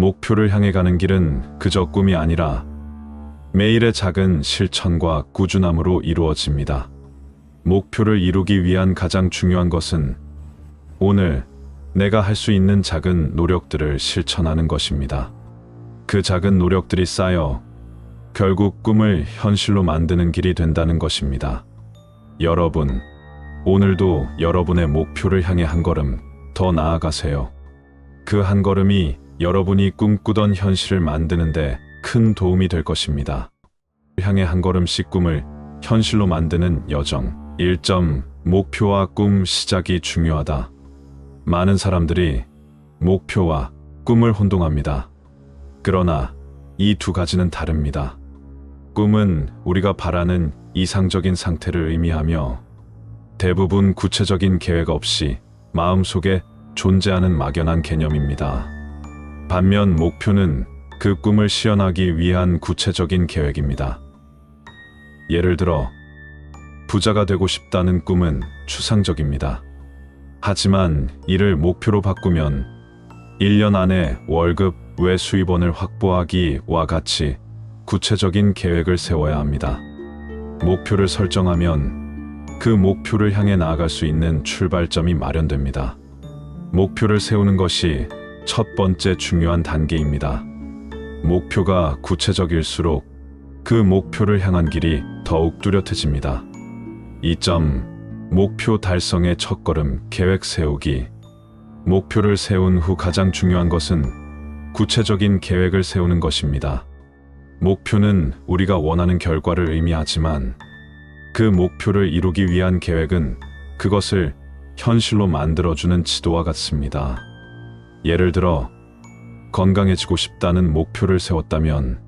목표를 향해 가는 길은 그저 꿈이 아니라 매일의 작은 실천과 꾸준함으로 이루어집니다. 목표를 이루기 위한 가장 중요한 것은 오늘 내가 할 수 있는 작은 노력들을 실천하는 것입니다. 그 작은 노력들이 쌓여 결국 꿈을 현실로 만드는 길이 된다는 것입니다. 여러분, 오늘도 여러분의 목표를 향해 한 걸음 더 나아가세요. 그 한 걸음이 여러분이 꿈꾸던 현실을 만드는데 큰 도움이 될 것입니다. 향해 한 걸음씩 꿈을 현실로 만드는 여정. 1점. 목표와 꿈 시작이 중요하다. 많은 사람들이 목표와 꿈을 혼동합니다. 그러나 이 두 가지는 다릅니다. 꿈은 우리가 바라는 이상적인 상태를 의미하며 대부분 구체적인 계획 없이 마음속에 존재하는 막연한 개념입니다. 반면 목표는 그 꿈을 실현하기 위한 구체적인 계획입니다. 예를 들어 부자가 되고 싶다는 꿈은 추상적입니다. 하지만 이를 목표로 바꾸면 1년 안에 월급 외 수입원을 확보하기와 같이 구체적인 계획을 세워야 합니다. 목표를 설정하면 그 목표를 향해 나아갈 수 있는 출발점이 마련됩니다. 목표를 세우는 것이 첫 번째 중요한 단계입니다. 목표가 구체적일수록 그 목표를 향한 길이 더욱 뚜렷해집니다. 2점. 목표 달성의 첫걸음, 계획 세우기. 목표를 세운 후 가장 중요한 것은 구체적인 계획을 세우는 것입니다. 목표는 우리가 원하는 결과를 의미하지만 그 목표를 이루기 위한 계획은 그것을 현실로 만들어주는 지도와 같습니다. 예를 들어 건강해지고 싶다는 목표를 세웠다면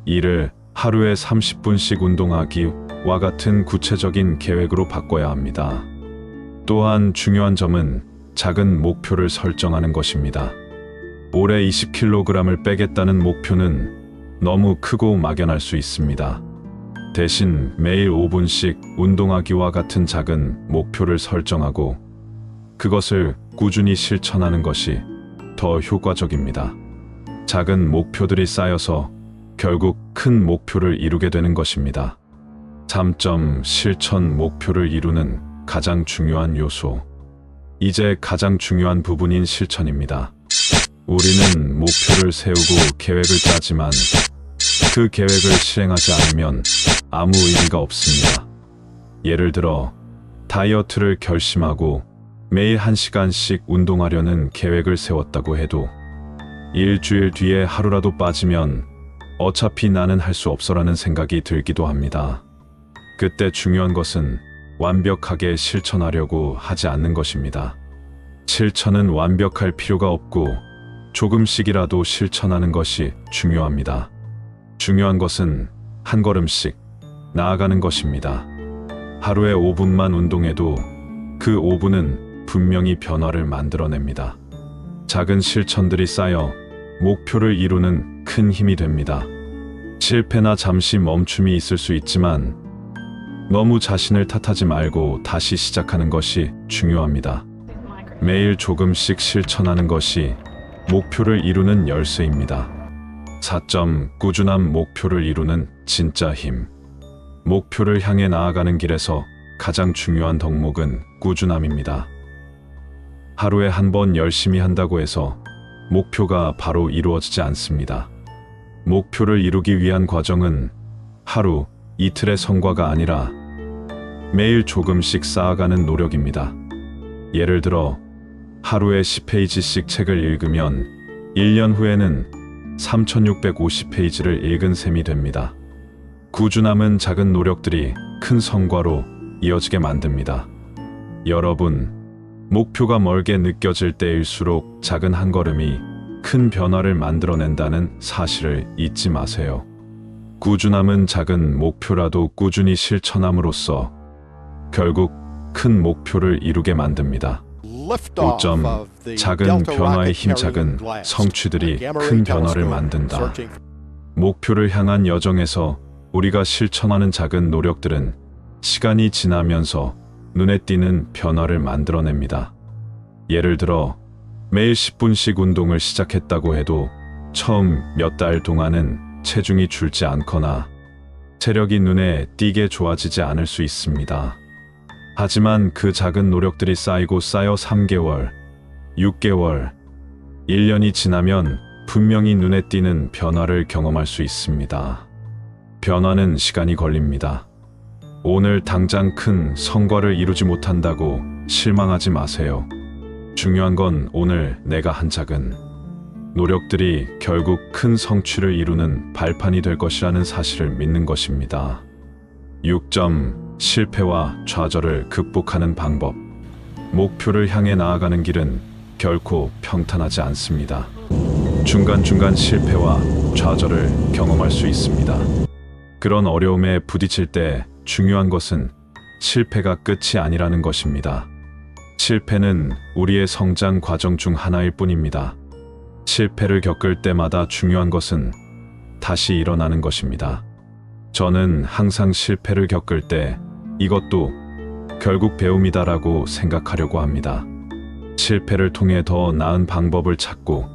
이를 하루에 30분씩 운동하기와 같은 구체적인 계획으로 바꿔야 합니다. 또한 중요한 점은 작은 목표를 설정하는 것입니다. 올해 20kg을 빼겠다는 목표는 너무 크고 막연할 수 있습니다. 대신 매일 5분씩 운동하기와 같은 작은 목표를 설정하고 그것을 꾸준히 실천하는 것이 더 효과적입니다. 작은 목표들이 쌓여서 결국 큰 목표를 이루게 되는 것입니다. 3점. 실천. 목표를 이루는 가장 중요한 요소. 이제 가장 중요한 부분인 실천입니다. 우리는 목표를 세우고 계획을 짜지만 그 계획을 실행하지 않으면 아무 의미가 없습니다. 예를 들어 다이어트를 결심하고 매일 1시간씩 운동하려는 계획을 세웠다고 해도 일주일 뒤에 하루라도 빠지면 어차피 나는 할 수 없어라는 생각이 들기도 합니다. 그때 중요한 것은 완벽하게 실천하려고 하지 않는 것입니다. 실천은 완벽할 필요가 없고 조금씩이라도 실천하는 것이 중요합니다. 중요한 것은 한 걸음씩 나아가는 것입니다. 하루에 5분만 운동해도 그 5분은 분명히 변화를 만들어냅니다. 작은 실천들이 쌓여 목표를 이루는 큰 힘이 됩니다. 실패나 잠시 멈춤이 있을 수 있지만 너무 자신을 탓하지 말고 다시 시작하는 것이 중요합니다. 매일 조금씩 실천하는 것이 목표를 이루는 열쇠입니다. 4점. 꾸준한. 목표를 이루는 진짜 힘. 목표를 향해 나아가는 길에서 가장 중요한 덕목은 꾸준함입니다. 하루에 한 번 열심히 한다고 해서 목표가 바로 이루어지지 않습니다. 목표를 이루기 위한 과정은 하루, 이틀의 성과가 아니라 매일 조금씩 쌓아가는 노력입니다. 예를 들어 하루에 10페이지씩 책을 읽으면 1년 후에는 3650페이지를 읽은 셈이 됩니다. 꾸준함은 작은 노력들이 큰 성과로 이어지게 만듭니다. 여러분, 목표가 멀게 느껴질 때일수록 작은 한 걸음이 큰 변화를 만들어낸다는 사실을 잊지 마세요. 꾸준함은 작은 목표라도 꾸준히 실천함으로써 결국 큰 목표를 이루게 만듭니다. 5점. 작은 변화의 힘. 작은 성취들이 큰 변화를 만든다. 목표를 향한 여정에서 우리가 실천하는 작은 노력들은 시간이 지나면서 눈에 띄는 변화를 만들어냅니다. 예를 들어 매일 10분씩 운동을 시작했다고 해도 처음 몇 달 동안은 체중이 줄지 않거나 체력이 눈에 띄게 좋아지지 않을 수 있습니다. 하지만 그 작은 노력들이 쌓이고 쌓여 3개월, 6개월, 1년이 지나면 분명히 눈에 띄는 변화를 경험할 수 있습니다. 변화는 시간이 걸립니다. 오늘 당장 큰 성과를 이루지 못한다고 실망하지 마세요. 중요한 건 오늘 내가 한 작은 노력들이 결국 큰 성취를 이루는 발판이 될 것이라는 사실을 믿는 것입니다. 6점. 실패와 좌절을 극복하는 방법. 목표를 향해 나아가는 길은 결코 평탄하지 않습니다. 중간중간 실패와 좌절을 경험할 수 있습니다. 그런 어려움에 부딪힐 때 중요한 것은 실패가 끝이 아니라는 것입니다. 실패는 우리의 성장 과정 중 하나일 뿐입니다. 실패를 겪을 때마다 중요한 것은 다시 일어나는 것입니다. 저는 항상 실패를 겪을 때 이것도 결국 배움이다라고 생각하려고 합니다. 실패를 통해 더 나은 방법을 찾고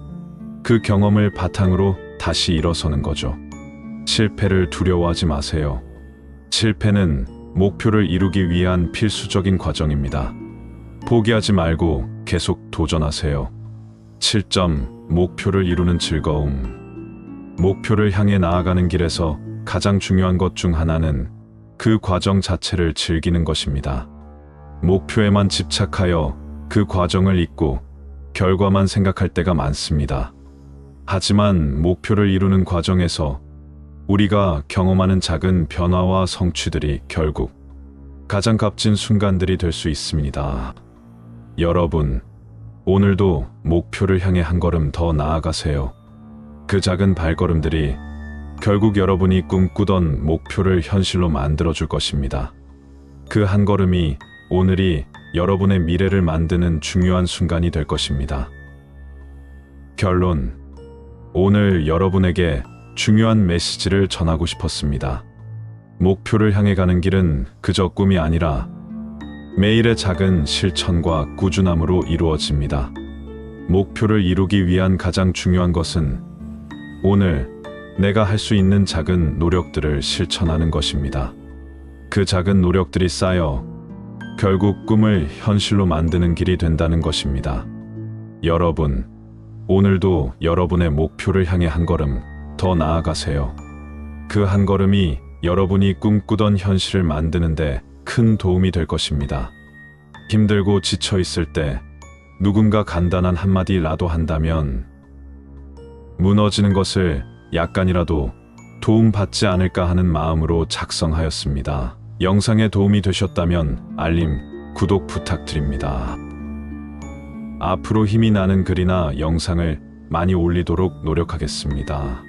그 경험을 바탕으로 다시 일어서는 거죠. 실패를 두려워하지 마세요. 실패는 목표를 이루기 위한 필수적인 과정입니다. 포기하지 말고 계속 도전하세요. 7점. 목표를 이루는 즐거움. 목표를 향해 나아가는 길에서 가장 중요한 것 중 하나는 그 과정 자체를 즐기는 것입니다. 목표에만 집착하여 그 과정을 잊고 결과만 생각할 때가 많습니다. 하지만 목표를 이루는 과정에서 우리가 경험하는 작은 변화와 성취들이 결국 가장 값진 순간들이 될 수 있습니다. 여러분, 오늘도 목표를 향해 한 걸음 더 나아가세요. 그 작은 발걸음들이 결국 여러분이 꿈꾸던 목표를 현실로 만들어줄 것입니다. 그 한 걸음이 오늘이 여러분의 미래를 만드는 중요한 순간이 될 것입니다. 결론. 오늘 여러분에게 중요한 메시지를 전하고 싶었습니다. 목표를 향해 가는 길은 그저 꿈이 아니라 매일의 작은 실천과 꾸준함으로 이루어집니다. 목표를 이루기 위한 가장 중요한 것은 오늘 내가 할 수 있는 작은 노력들을 실천하는 것입니다. 그 작은 노력들이 쌓여 결국 꿈을 현실로 만드는 길이 된다는 것입니다. 여러분, 오늘도 여러분의 목표를 향해 한 걸음 더 나아가세요. 그 한 걸음이 여러분이 꿈꾸던 현실을 만드는데 큰 도움이 될 것입니다. 힘들고 지쳐 있을 때 누군가 간단한 한마디라도 한다면 무너지는 것을 약간이라도 도움받지 않을까 하는 마음으로 작성하였습니다. 영상에 도움이 되셨다면 알림, 구독 부탁드립니다. 앞으로 힘이 나는 글이나 영상을 많이 올리도록 노력하겠습니다.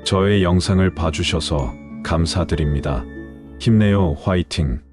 저의 영상을 봐주셔서 감사드립니다. 힘내요, 화이팅!